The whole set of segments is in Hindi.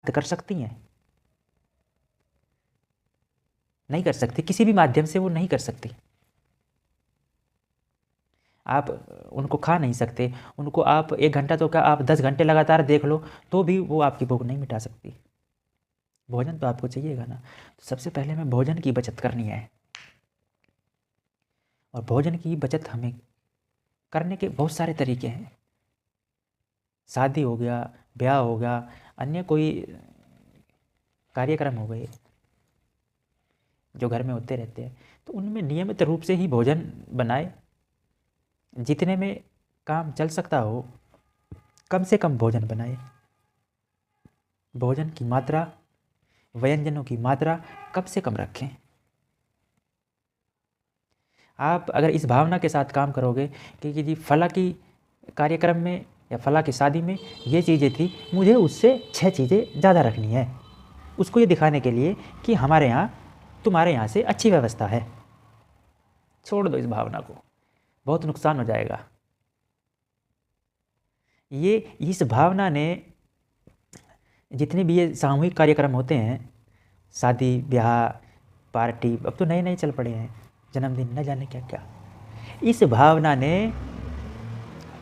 व्यक्त कर सकती हैं? नहीं कर सकती, किसी भी माध्यम से वो नहीं कर सकती। आप उनको खा नहीं सकते, उनको आप 1 घंटा तो क्या, आप 10 घंटे लगातार देख लो तो भी वो आपकी भूख नहीं मिटा सकती। भोजन तो आपको चाहिएगा ना। तो सबसे पहले हमें भोजन की बचत करनी है, और भोजन की बचत हमें करने के बहुत सारे तरीके हैं। शादी हो गया, ब्याह हो गया, अन्य कोई कार्यक्रम हो गए जो घर में होते रहते हैं, तो उनमें नियमित रूप से ही भोजन बनाए। जितने में काम चल सकता हो कम से कम भोजन बनाए। भोजन की मात्रा, व्यंजनों की मात्रा कम से कम रखें। आप अगर इस भावना के साथ काम करोगे कि जी फला की कार्यक्रम में या फला की शादी में ये चीज़ें थी, मुझे उससे 6 चीज़ें ज़्यादा रखनी है, उसको ये दिखाने के लिए कि हमारे यहाँ, तुम्हारे यहाँ से अच्छी व्यवस्था है। छोड़ दो इस भावना को, बहुत नुकसान हो जाएगा। ये इस भावना ने, जितने भी ये सामूहिक कार्यक्रम होते हैं, शादी ब्याह पार्टी, अब तो नए नए चल पड़े हैं, जन्मदिन, न जाने क्या क्या, इस भावना ने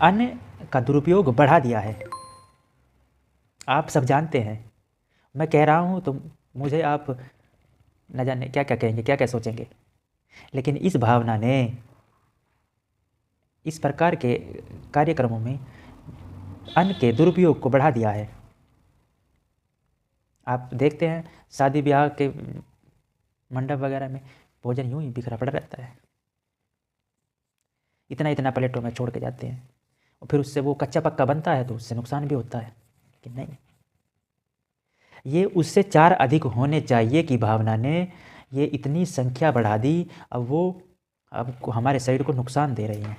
अन्न का दुरुपयोग बढ़ा दिया है। आप सब जानते हैं, मैं कह रहा हूँ तो मुझे आप न जाने क्या क्या कहेंगे, क्या क्या सोचेंगे, लेकिन इस भावना ने इस प्रकार के कार्यक्रमों में अन्न के दुरुपयोग को बढ़ा दिया है। आप देखते हैं शादी ब्याह के मंडप वगैरह में भोजन यूं ही बिखरा पड़ा रहता है, इतना इतना प्लेटों में छोड़ के जाते हैं, और फिर उससे वो कच्चा पक्का बनता है तो उससे नुकसान भी होता है कि नहीं। ये उससे 4 अधिक होने चाहिए की भावना ने ये इतनी संख्या बढ़ा दी, अब हमारे शरीर को नुकसान दे रही है।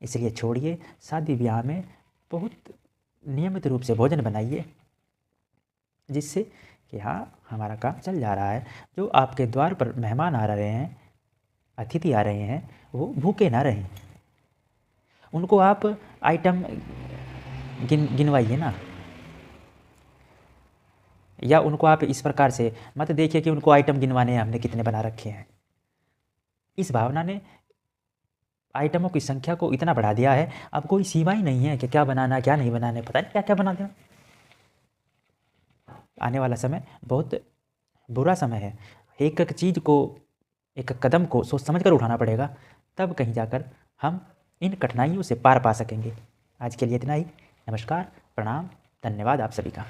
इसलिए छोड़िए, शादी ब्याह में बहुत नियमित रूप से भोजन बनाइए, जिससे कि हाँ हमारा काम चल जा रहा है। जो आपके द्वार पर मेहमान आ रहे हैं, अतिथि आ रहे हैं, वो भूखे ना रहें। उनको आप आइटम गिनवाइए ना, या उनको आप इस प्रकार से मत देखिए कि उनको आइटम गिनवाने हैं, हमने कितने बना रखे हैं। इस भावना ने आइटमों की संख्या को इतना बढ़ा दिया है, अब कोई सीमा ही नहीं है कि क्या बनाना क्या नहीं बनाना, पता नहीं क्या क्या बना देना। आने वाला समय बहुत बुरा समय है। एक एक चीज़ को, एक एक कदम को सोच समझ कर उठाना पड़ेगा, तब कहीं जाकर हम इन कठिनाइयों से पार पा सकेंगे। आज के लिए इतना ही। नमस्कार, प्रणाम, धन्यवाद आप सभी का।